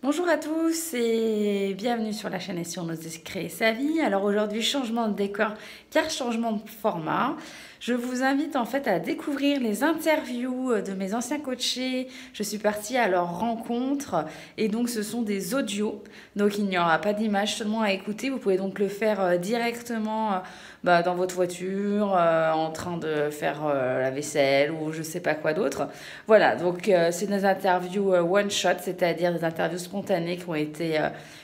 Bonjour à tous et bienvenue sur la chaîne et sur Nos créer sa vie. Alors aujourd'hui, changement de décor car changement de format. Je vous invite en fait à découvrir les interviews de mes anciens coachés. Je suis partie à leur rencontre et donc ce sont des audios. Donc il n'y aura pas d'image, seulement à écouter. Vous pouvez donc le faire directement dans votre voiture, en train de faire la vaisselle ou je sais pas quoi d'autre. Voilà, donc c'est des interviews one shot, c'est-à-dire des interviews spontanées qui ont été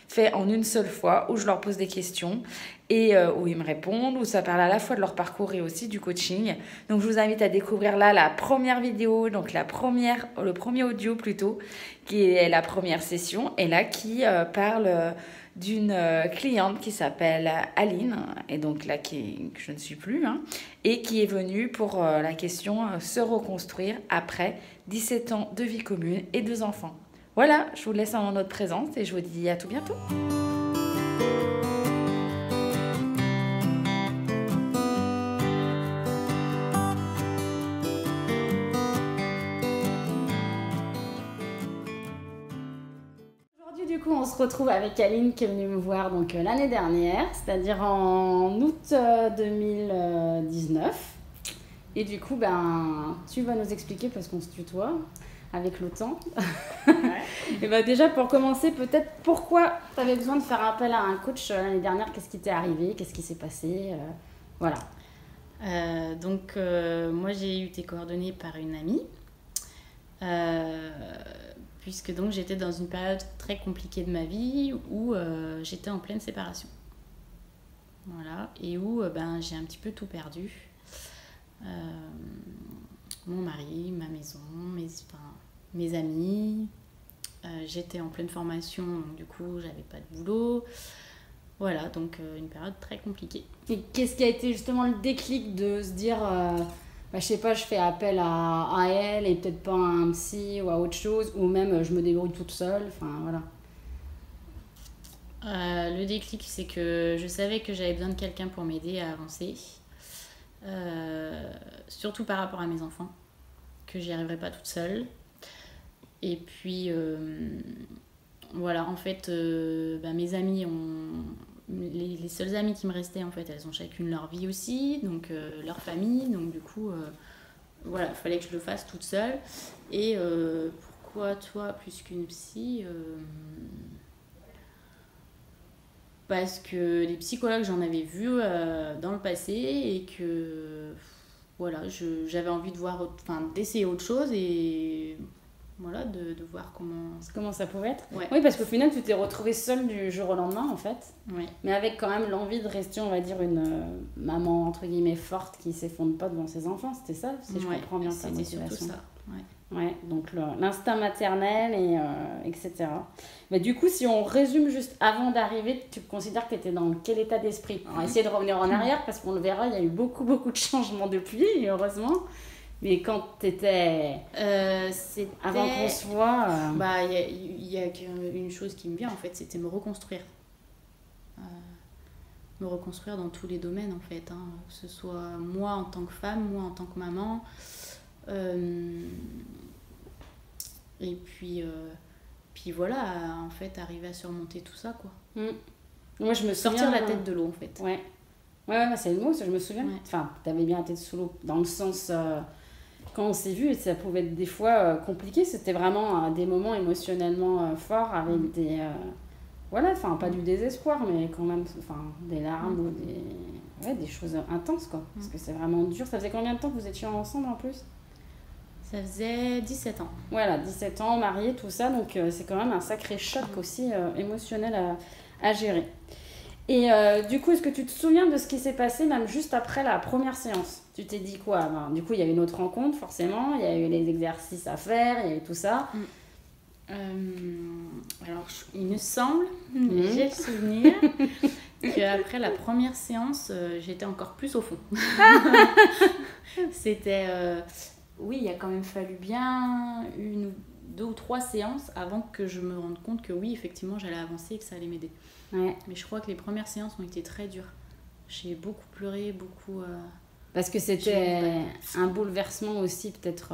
faites en une seule fois, où je leur pose des questions et où ils me répondent, où ça parle à la fois de leur parcours et aussi du coaching. Donc je vous invite à découvrir là la première vidéo, donc le premier audio plutôt, qui est la première session, et là qui parle d'une cliente qui s'appelle Aline, et donc là que je ne suis plus, hein, et qui est venue pour la question se reconstruire après 17 ans de vie commune et 2 enfants. Voilà, je vous laisse en notre présence et je vous dis à tout bientôt. Aujourd'hui, du coup, on se retrouve avec Aline qui est venue me voir donc l'année dernière, c'est-à-dire en août 2019. Et du coup, tu vas nous expliquer, parce qu'on se tutoie avec le temps. Ouais. Et déjà, pour commencer, peut-être pourquoi tu avais besoin de faire appel à un coach l'année dernière. Qu'est-ce qui t'est arrivé? Qu'est-ce qui s'est passé? Voilà. Moi, j'ai eu tes coordonnées par une amie. Puisque donc j'étais dans une période très compliquée de ma vie où j'étais en pleine séparation. Voilà. Et où j'ai un petit peu tout perdu. Mon mari, ma maison, mes amis. J'étais en pleine formation, donc du coup, j'avais pas de boulot. Voilà, donc une période très compliquée. Et qu'est-ce qui a été justement le déclic de se dire, je sais pas, je fais appel à elle et peut-être pas à un psy ou à autre chose, ou même je me débrouille toute seule, enfin voilà. Le déclic, c'est que je savais que j'avais besoin de quelqu'un pour m'aider à avancer. Surtout par rapport à mes enfants, que j'y arriverais pas toute seule. Et puis voilà, en fait mes amis ont les seules amies qui me restaient, en fait, elles ont chacune leur vie aussi, donc leur famille, donc du coup voilà, il fallait que je le fasse toute seule. Et pourquoi toi plus qu'une psy? Parce que les psychologues, j'en avais vu dans le passé, et que voilà, j'avais envie de voir, d'essayer autre chose, et voilà, de voir comment ça pouvait être. Ouais. Oui, parce qu'au final, tu t'es retrouvée seule du jour au lendemain, en fait. Ouais. Mais avec quand même l'envie de rester, on va dire, une maman, entre guillemets, forte qui ne s'effondre pas devant ses enfants. C'était ça, si je comprends bien ta motivation. C'était surtout ça. Ouais, donc l'instinct maternel, etc. Mais du coup, si on résume juste avant d'arriver, tu considères que tu étais dans quel état d'esprit? On va essayer de revenir en arrière, parce qu'on le verra, il y a eu beaucoup, beaucoup de changements depuis, heureusement. Mais quand tu étais avant qu'on se voit... Il y a une chose qui me vient, en fait, c'était me reconstruire. Me reconstruire dans tous les domaines, en fait. Hein. Que ce soit moi en tant que femme, moi en tant que maman. Et puis voilà, en fait, arriver à surmonter tout ça, quoi. Moi, je me souviens... Sortir la tête de l'eau, en fait. Ouais, c'est le mot, ça, je me souviens. Ouais. Enfin, t'avais bien la tête sous l'eau, dans le sens... quand on s'est vu, ça pouvait être des fois compliqué. C'était vraiment des moments émotionnellement forts, avec des... pas du désespoir, mais quand même des larmes ou des choses intenses, quoi. Parce que c'est vraiment dur. Ça faisait combien de temps que vous étiez ensemble, en plus? Ça faisait 17 ans. Voilà, 17 ans, mariés, tout ça. Donc, c'est quand même un sacré choc aussi émotionnel à gérer. Et du coup, est-ce que tu te souviens de ce qui s'est passé même juste après la première séance? Tu t'es dit quoi? Du coup, il y a eu une autre rencontre, forcément. Il y a eu les exercices à faire, il y a eu tout ça. Alors, il me semble, j'ai le souvenir, qu'après la première séance, j'étais encore plus au fond. C'était... oui, il a quand même fallu bien 2 ou 3 séances avant que je me rende compte que oui, effectivement, j'allais avancer et que ça allait m'aider. Ouais. Mais je crois que les premières séances ont été très dures. J'ai beaucoup pleuré, beaucoup... Parce que c'était un bouleversement aussi, peut-être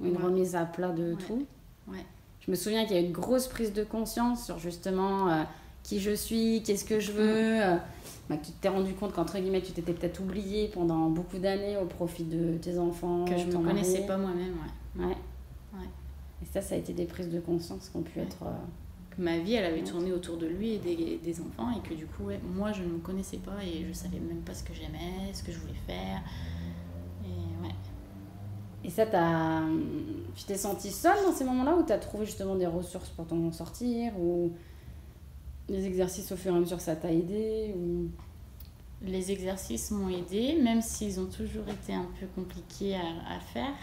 une remise à plat de tout. Ouais. Je me souviens qu'il y a eu une grosse prise de conscience sur justement qui je suis, qu'est-ce que je veux. Que tu t'es rendu compte qu'entre guillemets, tu t'étais peut-être oubliée pendant beaucoup d'années au profit de tes enfants. Que je ton me connaissais mari. pas moi-même, Ouais. Et ça a été des prises de conscience qui ont pu être... Que ma vie, elle avait tourné autour de lui et des enfants, et que du coup, moi, je ne me connaissais pas et je savais même pas ce que j'aimais, ce que je voulais faire. Et ça, tu t'es sentie seule dans ces moments-là, ou tu as trouvé justement des ressources pour t'en sortir, ou les exercices au fur et à mesure ça t'a aidé ou... Les exercices m'ont aidée, même s'ils ont toujours été un peu compliqués à faire.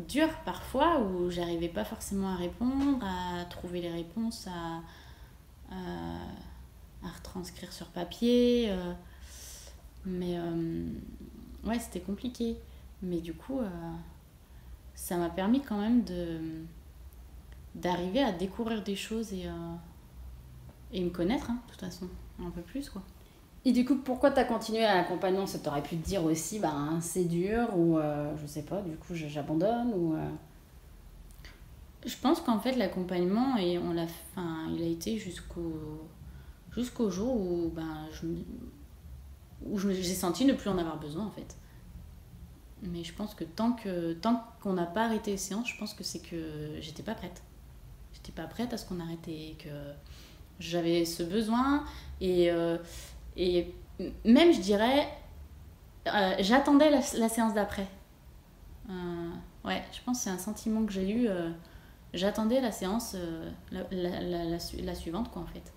Dur parfois, où j'arrivais pas forcément à répondre, à trouver les réponses, à retranscrire sur papier. Mais ouais, c'était compliqué. Mais du coup, ça m'a permis quand même d'arriver à découvrir des choses et me connaître, hein, de toute façon, un peu plus, quoi. Et du coup, pourquoi t'as continué à l'accompagnement? Ça t'aurait pu te dire aussi, c'est dur, ou je sais pas, du coup j'abandonne, ou... Je pense qu'en fait, l'accompagnement, il a été jusqu'au jour où, j'ai senti ne plus en avoir besoin, en fait. Mais je pense que tant qu'on n'a pas arrêté les séances, je pense que c'est que j'étais pas prête. J'étais pas prête à ce qu'on arrête, et que j'avais ce besoin, et même, je dirais, j'attendais la séance d'après. Ouais, je pense que c'est un sentiment que j'ai eu. J'attendais la séance, la suivante, quoi, en fait.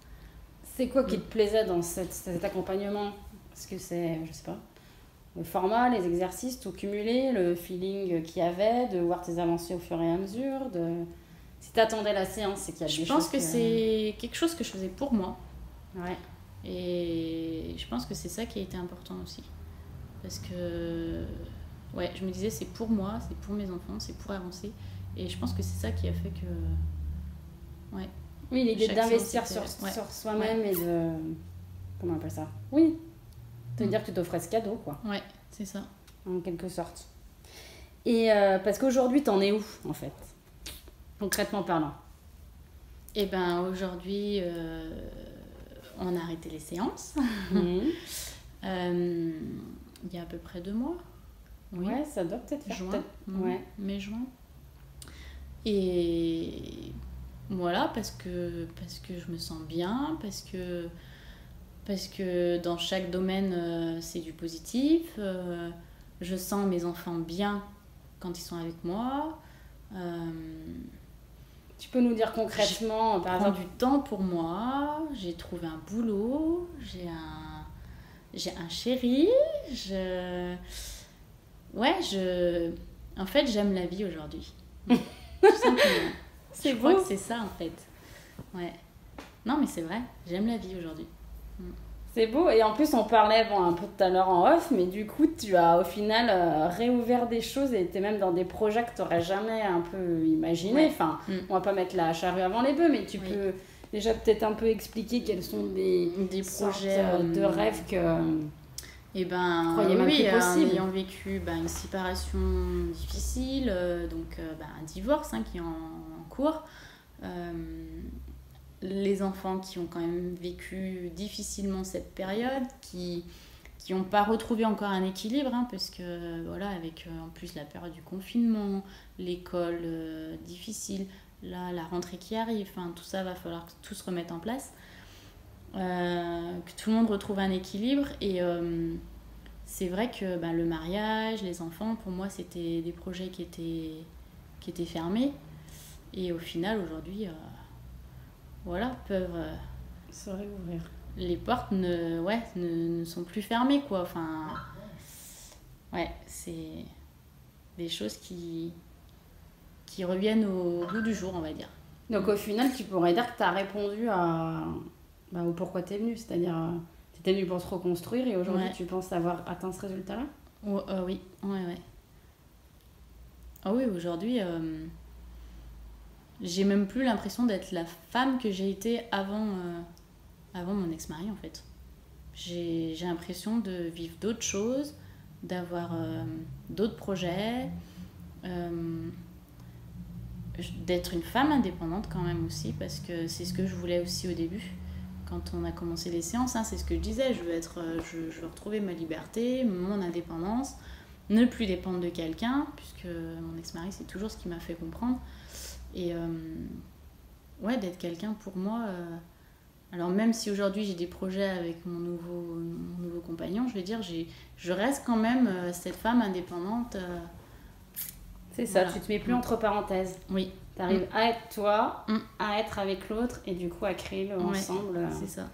C'est quoi qui te plaisait dans cet accompagnement? Est-ce que c'est, je sais pas, le format, les exercices, tout cumulé, le feeling qu'il y avait, de voir tes avancées au fur et à mesure, Si t'attendais la séance, c'est qu'il y a des choses... Je pense que c'est quelque chose que je faisais pour moi. Ouais. Et je pense que c'est ça qui a été important aussi. Parce que, ouais, je me disais, c'est pour moi, c'est pour mes enfants, c'est pour avancer. Et je pense que c'est ça qui a fait que... Ouais. Oui, l'idée d'investir sur soi-même, et de... Comment on appelle ça? Oui. Te dire que tu t'offrais ce cadeau, quoi. Ouais, c'est ça. En quelque sorte. Et parce qu'aujourd'hui, t'en es où, en fait? Concrètement parlant. Eh ben, aujourd'hui... on a arrêté les séances. Il y a à peu près 2 mois. Oui. Ouais, ça doit peut-être faire juin. Mai-juin. Et voilà, parce que je me sens bien, parce que dans chaque domaine, c'est du positif. Je sens mes enfants bien quand ils sont avec moi. Tu peux nous dire concrètement, par exemple, du temps pour moi, j'ai trouvé un boulot, j'ai un chéri, en fait, j'aime la vie aujourd'hui. Tout simplement. C'est beau. Je crois que c'est ça, en fait. Ouais. Non, mais c'est vrai, j'aime la vie aujourd'hui. C'est beau, et en plus on parlait un peu tout à l'heure en off, mais du coup tu as au final réouvert des choses, et t'es même dans des projets que t'aurais jamais un peu imaginé. Ouais. Enfin, on va pas mettre la charrue avant les bœufs, mais tu peux déjà peut-être un peu expliquer quels sont des projets de rêve que tu croyais même plus possible. Ayant vécu une séparation difficile, donc un divorce qui est en cours, les enfants qui ont quand même vécu difficilement cette période, qui n'ont pas retrouvé encore un équilibre, parce que voilà, avec en plus la période du confinement, l'école difficile, là, la rentrée qui arrive, tout ça va falloir que tout se remette en place, que tout le monde retrouve un équilibre. Et c'est vrai que le mariage, les enfants, pour moi c'était des projets qui étaient fermés, et au final aujourd'hui peuvent se réouvrir. Les portes ne sont plus fermées, quoi. C'est des choses qui reviennent au goût du jour, on va dire. Donc au final, tu pourrais dire que tu as répondu au pourquoi tu es venue, c'est-à-dire tu étais venue pour te reconstruire, et aujourd'hui tu penses avoir atteint ce résultat-là? Oui, ouais. Ah oui, aujourd'hui... j'ai même plus l'impression d'être la femme que j'ai été avant mon ex-mari, en fait. J'ai l'impression de vivre d'autres choses, d'avoir d'autres projets, d'être une femme indépendante quand même aussi, parce que c'est ce que je voulais aussi au début. Quand on a commencé les séances, hein, c'est ce que je disais, je veux retrouver ma liberté, mon indépendance, ne plus dépendre de quelqu'un, puisque mon ex-mari, c'est toujours ce qui m'a fait comprendre. Et ouais, d'être quelqu'un pour moi. Alors même si aujourd'hui j'ai des projets avec mon nouveau compagnon, je vais dire, je reste quand même cette femme indépendante. C'est ça, tu te mets plus entre parenthèses. Oui. Tu arrives à être toi, à être avec l'autre et du coup à créer le ensemble. C'est ça.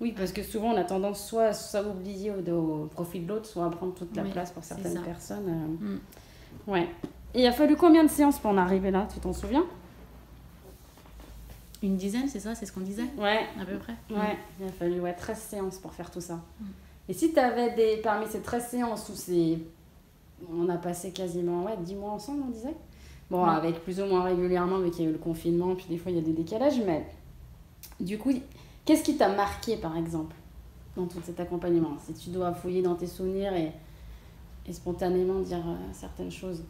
Oui, parce que souvent on a tendance soit à oublier au profit de l'autre, soit à prendre toute la place pour certaines personnes. Ouais. Et il a fallu combien de séances pour en arriver là, tu t'en souviens? Une dizaine, c'est ça? C'est ce qu'on disait? Ouais. À peu près. Ouais, il a fallu 13 séances pour faire tout ça. Et si tu avais parmi ces 13 séances où on a passé quasiment 10 mois ensemble, on disait? Bon, avec plus ou moins régulièrement, mais qu'il y a eu le confinement, puis des fois il y a des décalages, mais du coup, qu'est-ce qui t'a marqué par exemple dans tout cet accompagnement? Si tu dois fouiller dans tes souvenirs et spontanément dire certaines choses.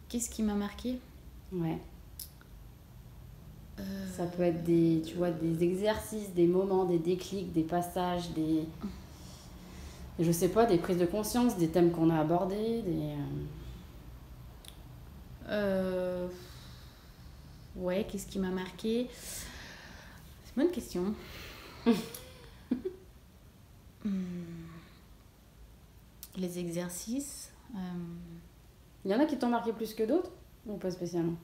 Qu'est-ce qui m'a marqué? Ouais. Ça peut être des exercices, des moments, des déclics, des passages, je sais pas, des prises de conscience, des thèmes qu'on a abordés, Ouais, qu'est-ce qui m'a marqué? C'est une bonne question. Les exercices. Il y en a qui t'ont marqué plus que d'autres ou pas spécialement?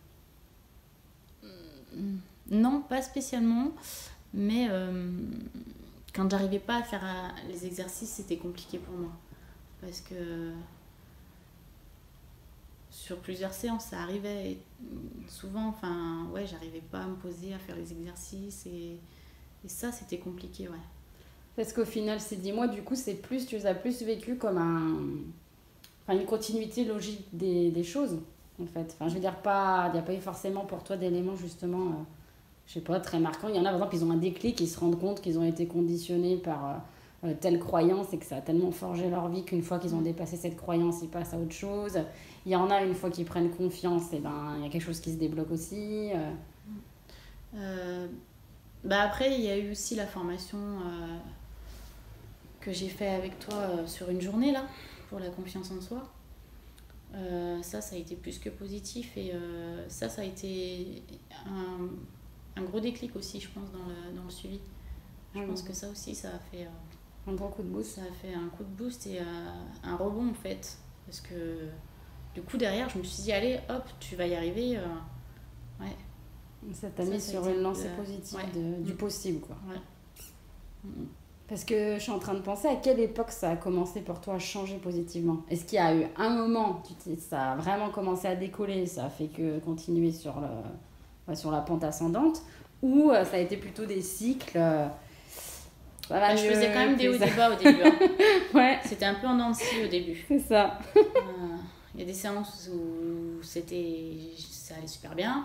Non, pas spécialement, mais quand j'arrivais pas à faire les exercices, c'était compliqué pour moi. Parce que sur plusieurs séances, ça arrivait et souvent, j'arrivais pas à me poser, à faire les exercices et ça, c'était compliqué, ouais. Parce qu'au final, ces 10 mois, du coup, tu les as plus vécu comme une continuité logique des choses, en fait. Enfin, je veux dire, il n'y a pas eu forcément pour toi d'éléments, justement, je sais pas, très marquants. Il y en a, par exemple, ils ont un déclic, ils se rendent compte qu'ils ont été conditionnés par telle croyance et que ça a tellement forgé leur vie qu'une fois qu'ils ont dépassé cette croyance, ils passent à autre chose. Il y en a, une fois qu'ils prennent confiance, et il y a quelque chose qui se débloque aussi. Après, il y a eu aussi la formation que j'ai fait avec toi sur une journée, là, pour la confiance en soi. Ça a été plus que positif et ça a été un gros déclic aussi, je pense, dans le suivi. Je pense que ça aussi, ça a fait un gros coup de boost. Ça a fait un coup de boost et un rebond, en fait. Parce que du coup, derrière, je me suis dit, allez, hop, tu vas y arriver. Ouais. Ça t'a mis sur une lancée positive du possible, quoi. Ouais. Parce que je suis en train de penser à quelle époque ça a commencé pour toi à changer positivement. Est-ce qu'il y a eu un moment, ça a vraiment commencé à décoller, ça a fait que continuer sur la pente ascendante, ou ça a été plutôt des cycles je faisais quand même des hauts et des bas au début. Hein. Ouais. C'était un peu en dents de scie au début. C'est ça. Il y a des séances où ça allait super bien.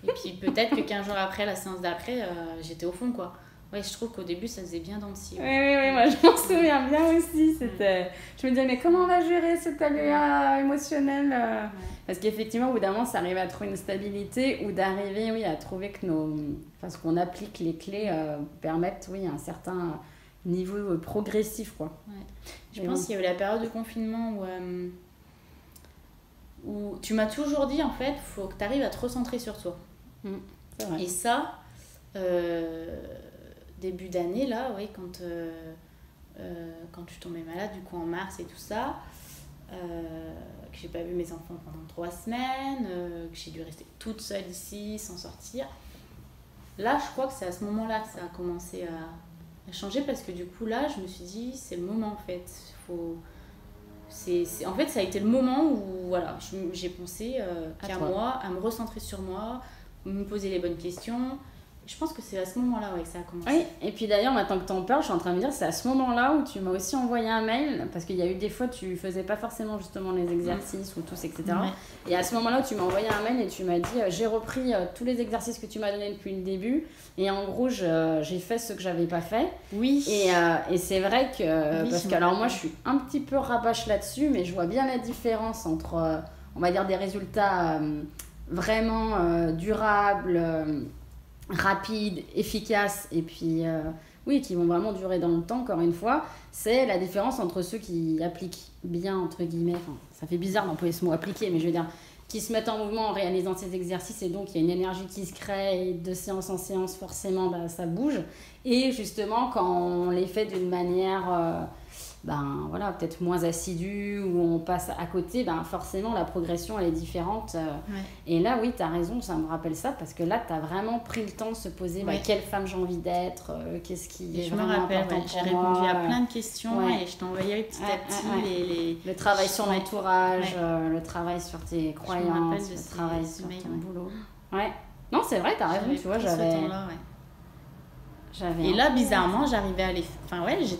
Et puis peut-être que 15 jours après, la séance d'après, j'étais au fond, quoi. Ouais, je trouve qu'au début, ça faisait bien dans le scie. Oui, moi je m'en souviens bien aussi. Je me disais, mais comment on va gérer cet aléa émotionnel Parce qu'effectivement, au bout d'un moment, ça arrive à trouver une stabilité ou d'arriver à trouver que ce qu'on applique, les clés permettent un certain niveau progressif, quoi. Ouais. Je pense qu'il y a eu la période de confinement où tu m'as toujours dit, en fait, il faut que tu arrives à te recentrer sur toi. C'est vrai. Et ça, début d'année, là, quand je suis tombée malade, du coup en mars et tout ça, que j'ai pas vu mes enfants pendant 3 semaines, que j'ai dû rester toute seule ici, sans sortir. Là, je crois que c'est à ce moment-là que ça a commencé à changer, parce que du coup, là, je me suis dit, c'est le moment, en fait. En fait, ça a été le moment où j'ai pensé qu'à moi, à me recentrer sur moi, me poser les bonnes questions, Je pense que c'est à ce moment-là que ça a commencé. Oui, et puis d'ailleurs, maintenant que tu en parles, je suis en train de me dire, c'est à ce moment-là où tu m'as aussi envoyé un mail, parce qu'il y a eu des fois, tu faisais pas forcément justement les exercices ou tous, etc. Ouais. Et à ce moment-là où tu m'as envoyé un mail et tu m'as dit, j'ai repris tous les exercices que tu m'as donnés depuis le début, et en gros, j'ai fait ce que j'avais pas fait. Oui. Et c'est vrai que, parce que alors moi, je suis un petit peu rabâche là-dessus, mais je vois bien la différence entre, on va dire, des résultats vraiment durables, rapides, efficaces, et puis oui, qui vont vraiment durer dans le temps. Encore une fois, c'est la différence entre ceux qui appliquent bien, entre guillemets, enfin, ça fait bizarre d'employer ce mot appliquer, mais je veux dire, qui se mettent en mouvement en réalisant ces exercices, et donc il y a une énergie qui se crée, et de séance en séance, forcément, bah, ça bouge. Et justement, quand on les fait d'une manière voilà, peut-être moins assidue, ou on passe à côté, forcément la progression elle est différente. Ouais. Et là, oui, tu as raison, ça me rappelle ça, parce que là, tu as vraiment pris le temps de se poser quelle femme j'ai envie d'être, qu'est-ce qui est vraiment important pour j'ai moi. Répondu à plein de questions et je t'envoyais petit à petit le travail sur l'entourage, le travail sur tes croyances, le travail sur ton boulot. Ouais. Non, c'est vrai, tu as raison, tu vois, j'avais... Et là, bizarrement, j'étais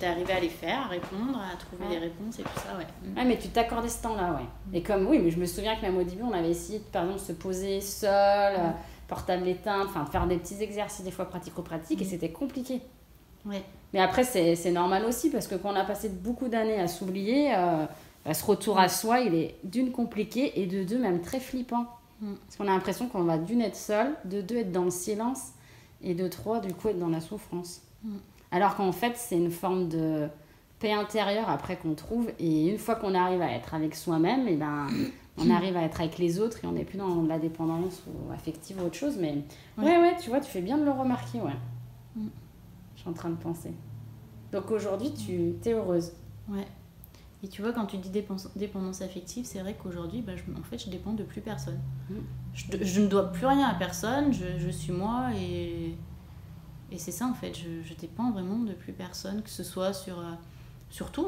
arrivée à les faire, à répondre, à trouver les réponses et tout ça, Ouais, mais tu t'accordais ce temps-là, Et comme, oui, mais je me souviens que même au début, on avait essayé, par exemple, de se poser seul, portable éteint, de faire des petits exercices, des fois pratico-pratiques, et c'était compliqué. Ouais. Mais après, c'est normal aussi, parce que quand on a passé beaucoup d'années à s'oublier, ce retour à soi, il est d'une compliqué, et de deux, même très flippant. Parce qu'on a l'impression qu'on va d'une être seul, de deux, être dans le silence, et de trois, du coup, être dans la souffrance. Alors qu'en fait, c'est une forme de paix intérieure après qu'on trouve. Et une fois qu'on arrive à être avec soi-même, on arrive à être avec les autres et on n'est plus dans la dépendance ou affective ou autre chose. Mais ouais, tu vois, tu fais bien de le remarquer, Je suis en train de penser. Donc aujourd'hui, tu es heureuse. Ouais. Et tu vois, quand tu dis dépendance affective, c'est vrai qu'aujourd'hui, je dépends de plus personne. Je ne dois plus rien à personne, je suis moi et c'est ça en fait, je dépends vraiment de plus personne, que ce soit sur tout.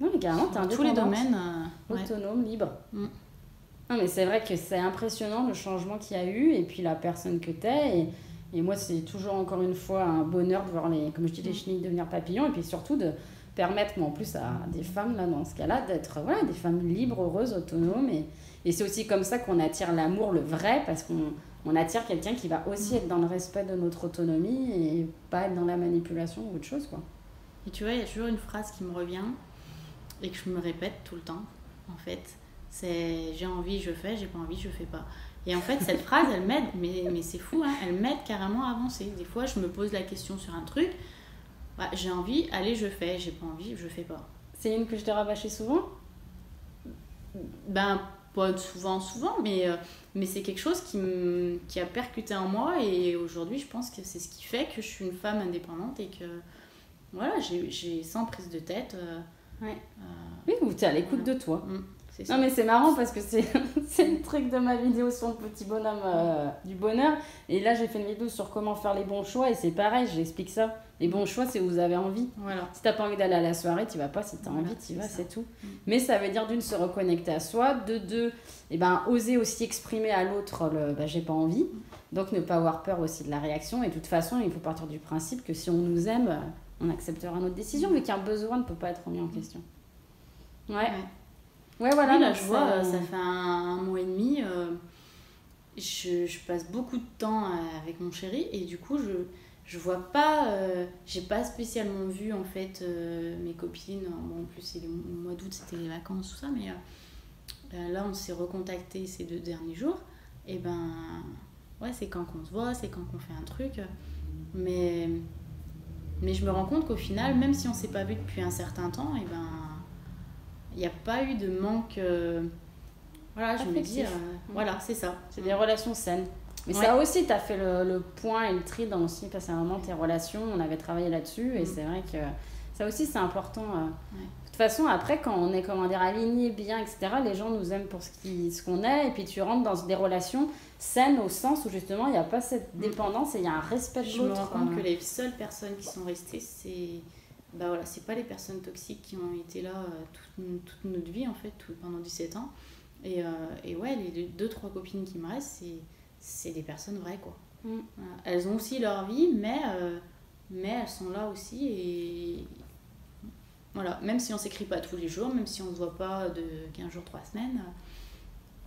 Non, mais carrément, t'es indépendante. Tous les domaines. Autonome, libre. Non, mais c'est vrai que c'est impressionnant le changement qu'il y a eu et puis la personne que t'es. Et moi, c'est toujours encore une fois un bonheur de voir comme je dis, les chenilles devenir papillons et puis surtout de permettre, moi en plus, à des femmes, là, dans ce cas-là, d'être des femmes libres, heureuses, autonomes. Et c'est aussi comme ça qu'on attire l'amour, le vrai, parce qu'on attire quelqu'un qui va aussi être dans le respect de notre autonomie et pas être dans la manipulation ou autre chose, quoi. Et tu vois, il y a toujours une phrase qui me revient et que je me répète tout le temps, en fait. C'est « j'ai envie, je fais, j'ai pas envie, je fais pas ». Et en fait, cette phrase, elle m'aide, mais c'est fou, elle m'aide carrément à avancer. Des fois, je me pose la question sur un truc, j'ai envie, allez, je fais, j'ai pas envie, je fais pas. C'est une que je t'ai rabâchée souvent ? Pas souvent, mais c'est quelque chose qui a percuté en moi et aujourd'hui, je pense que c'est ce qui fait que je suis une femme indépendante et que, voilà, j'ai sans prise de tête. Oui, ou tu es à l'écoute de toi. Non, mais c'est marrant parce que c'est le truc de ma vidéo sur le petit bonhomme du bonheur. Et là, j'ai fait une vidéo sur comment faire les bons choix et c'est pareil, j'explique ça. Les bons choix, c'est où vous avez envie. Voilà. Si t'as pas envie d'aller à la soirée, tu vas pas. Si t'as envie, tu y vas, c'est tout. Mais ça veut dire d'une, se reconnecter à soi, de deux, oser aussi exprimer à l'autre j'ai pas envie. Donc ne pas avoir peur aussi de la réaction. Et de toute façon, il faut partir du principe que si on nous aime, on acceptera notre décision, mais qu'un besoin ne peut pas être remis en question. Ouais, voilà. Oui, là, je vois, ça fait un mois et demi, je passe beaucoup de temps avec mon chéri et du coup, je vois pas, j'ai pas spécialement vu en fait mes copines. En plus, c'est le mois d'août, c'était les vacances, tout ça, mais là, on s'est recontactés ces 2 derniers jours. Et c'est quand qu'on se voit, c'est quand qu'on fait un truc. Mais je me rends compte qu'au final, même si on s'est pas vu depuis un certain temps, il n'y a pas eu de manque. Voilà, je me dis, voilà, c'est ça. C'est des relations saines. Mais ça aussi, tu as fait le point et le tri dans aussi, parce qu'à un moment, tes relations, on avait travaillé là-dessus, et c'est vrai que ça aussi, c'est important. De toute façon, après, quand on est, aligné, bien, etc., les gens nous aiment pour ce qu'on est, et puis tu rentres dans des relations saines au sens où justement, il n'y a pas cette dépendance et il y a un respect de l'autre. Je me rends compte que les seules personnes qui sont restées, c'est pas les personnes toxiques qui ont été là toute notre vie, en fait, pendant 17 ans. Et les 2-3 copines qui me restent, c'est des personnes vraies, quoi. Voilà. Elles ont aussi leur vie, mais elles sont là aussi. Et voilà, même si on s'écrit pas tous les jours, même si on se voit pas de 15 jours, 3 semaines,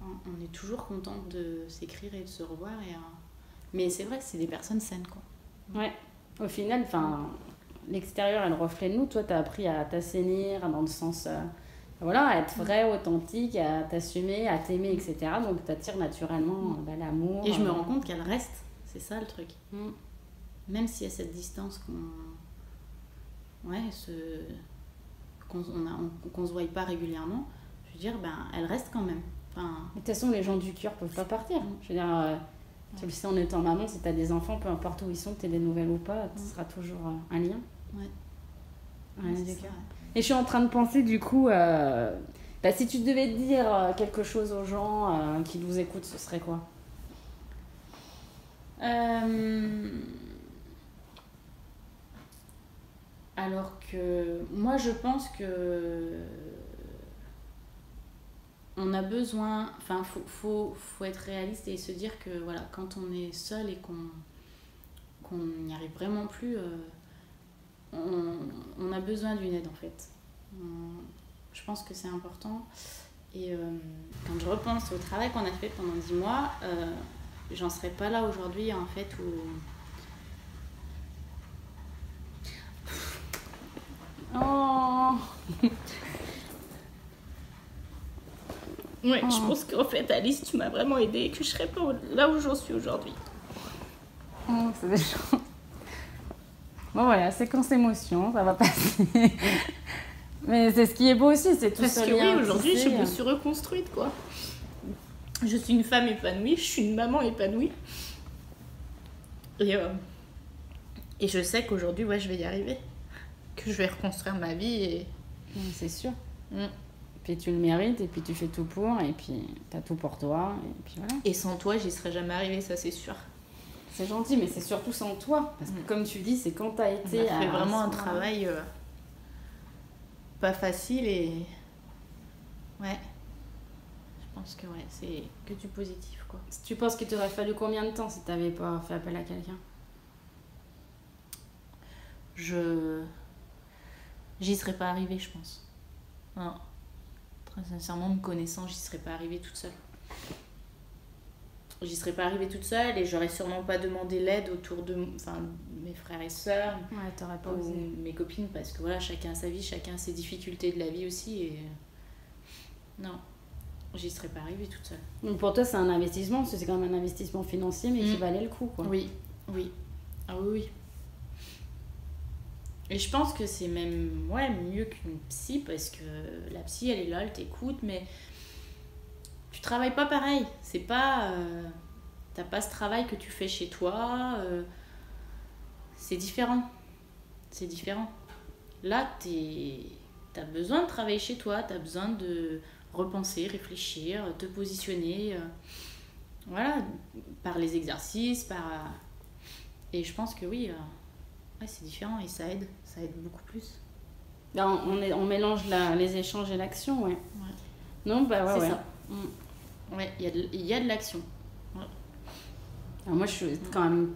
on est toujours contente de s'écrire et de se revoir. Mais c'est vrai que c'est des personnes saines, quoi. Ouais, au final, l'extérieur est le reflet de nous. Toi, tu as appris à t'assainir dans le sens, voilà, à être vrai, authentique, à t'assumer, à t'aimer, etc. Donc, tu attires naturellement l'amour. Et je me rends compte qu'elle reste, c'est ça le truc. Même s'il y a cette distance qu'on se voit pas régulièrement, je veux dire, elle reste quand même. De toute façon, les gens du cœur peuvent pas partir. Je veux dire, tu le sais en étant maman, si tu as des enfants, peu importe où ils sont, que tu aies des nouvelles ou pas, ce sera toujours un lien. Ouais. Un lien du cœur. Et je suis en train de penser, du coup, si tu devais dire quelque chose aux gens qui nous écoutent, ce serait quoi? Alors que moi, je pense que on a besoin, faut être réaliste et se dire que voilà, quand on est seul et qu'on n'y arrive vraiment plus, on a besoin d'une aide en fait. Je pense que c'est important. Et quand je repense au travail qu'on a fait pendant 10 mois, j'en serais pas là aujourd'hui en fait où... Oh. Ouais, je pense qu'en fait, Alice, tu m'as vraiment aidée et que je serais pas là où j'en suis aujourd'hui. C'est des choses. Bon voilà, séquence émotion, ça va passer. Mais c'est ce qui est beau aussi, c'est tout ça. Parce que oui, aujourd'hui, je me suis reconstruite, quoi. Je suis une femme épanouie, je suis une maman épanouie. Et je sais qu'aujourd'hui, je vais y arriver. Que je vais reconstruire ma vie et... C'est sûr. Puis tu le mérites, et puis tu fais tout pour, et puis t'as tout pour toi, et puis voilà. Et sans toi, j'y serais jamais arrivée, ça c'est sûr. C'est gentil, mais c'est surtout sans toi. Parce que comme tu dis, c'est quand t'as été... On a fait vraiment un travail pas facile et... Ouais. Je pense que c'est que du positif, quoi. Tu penses qu'il t'aurait fallu combien de temps si t'avais pas fait appel à quelqu'un? J'y serais pas arrivée, je pense. Non. Très sincèrement, me connaissant, j'y serais pas arrivée toute seule. J'y serais pas arrivée toute seule et j'aurais sûrement pas demandé l'aide autour de mes frères et sœurs. Ouais, t'aurais pas ou osé. Mes copines, parce que voilà, chacun a sa vie, chacun a ses difficultés de la vie aussi. Et... Non, j'y serais pas arrivée toute seule. Donc pour toi, c'est un investissement, parce que c'est quand même un investissement financier, mais qui valait le coup, quoi. Oui. Ah oui. Et je pense que c'est même mieux qu'une psy, parce que la psy, elle est là, elle t'écoute, mais tu travailles pas pareil. C'est pas... t'as pas ce travail que tu fais chez toi. C'est différent. C'est différent. Là, t'as besoin de travailler chez toi, t'as besoin de repenser, réfléchir, te positionner. Voilà, par les exercices, Et je pense que oui... c'est différent et ça aide beaucoup plus. On mélange les échanges et l'action, ouais. Non, c'est ça. Ouais, il y a de l'action. Ouais. Alors moi, je suis quand même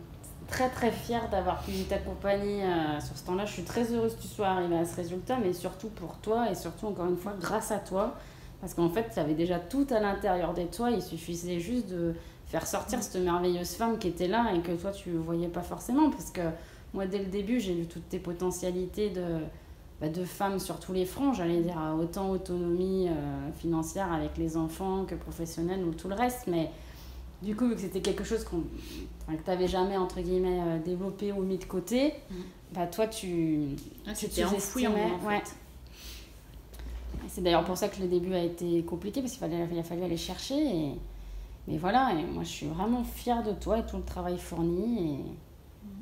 très très fière d'avoir pu t'accompagner sur ce temps-là. Je suis très heureuse que tu sois arrivée à ce résultat, mais surtout pour toi et surtout encore une fois grâce à toi, parce qu'en fait, tu avais déjà tout à l'intérieur de toi. Il suffisait juste de faire sortir cette merveilleuse femme qui était là et que toi tu voyais pas forcément, parce que moi, dès le début, j'ai vu toutes tes potentialités de femme sur tous les fronts, j'allais dire, autant autonomie financière avec les enfants que professionnelle ou tout le reste. Mais du coup, vu que c'était quelque chose que tu n'avais jamais, entre guillemets, développé ou mis de côté, toi, tu t'es enfoui en fait. Ouais. C'est d'ailleurs pour ça que le début a été compliqué, parce qu'il a fallu aller chercher. Mais voilà, et moi, je suis vraiment fière de toi et tout le travail fourni.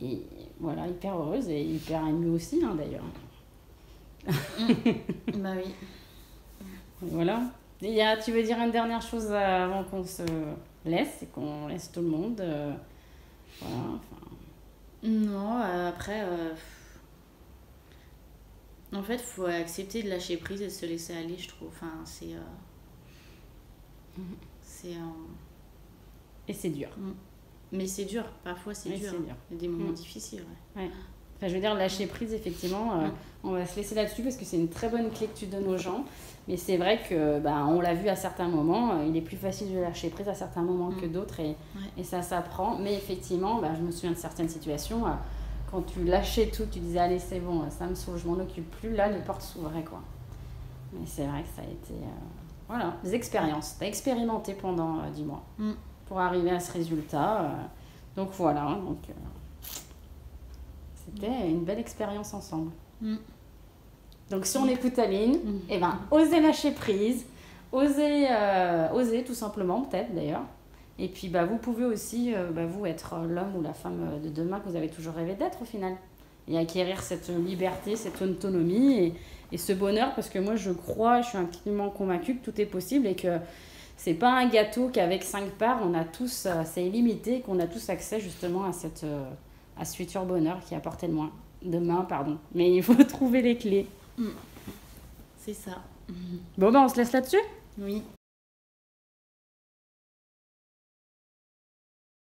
Et voilà, hyper heureuse et hyper émue aussi, d'ailleurs. Bah oui. Voilà. Et tu veux dire une dernière chose avant qu'on se laisse et qu'on laisse tout le monde voilà, Non, après... En fait, il faut accepter de lâcher prise et de se laisser aller, je trouve. Et c'est dur. Mais c'est dur, parfois c'est Oui, dur. c'est dur. Il y a des moments difficiles. Ouais. Enfin, je veux dire, lâcher prise, effectivement, on va se laisser là-dessus parce que c'est une très bonne clé que tu donnes aux gens. Mais c'est vrai que, on l'a vu à certains moments, il est plus facile de lâcher prise à certains moments que d'autres et ça s'apprend. Mais effectivement, je me souviens de certaines situations, quand tu lâchais tout, tu disais, allez, c'est bon, ça me saoule, je m'en occupe plus, là, les portes s'ouvraient, quoi. Mais c'est vrai que ça a été, des expériences. Tu as expérimenté pendant 10 mois pour arriver à ce résultat. Donc voilà, c'était une belle expérience ensemble. Donc si on écoute Aline, osez lâcher prise, osez tout simplement peut-être d'ailleurs. Et puis vous pouvez aussi vous être l'homme ou la femme de demain que vous avez toujours rêvé d'être au final. Et acquérir cette liberté, cette autonomie et ce bonheur, parce que moi je suis intimement convaincue que tout est possible et que c'est pas un gâteau qu'avec 5 parts on a tous, c'est illimité, qu'on a tous accès justement à ce futur bonheur qui est à portée de main. Mais il faut trouver les clés. C'est ça. Bon, on se laisse là-dessus ? Oui.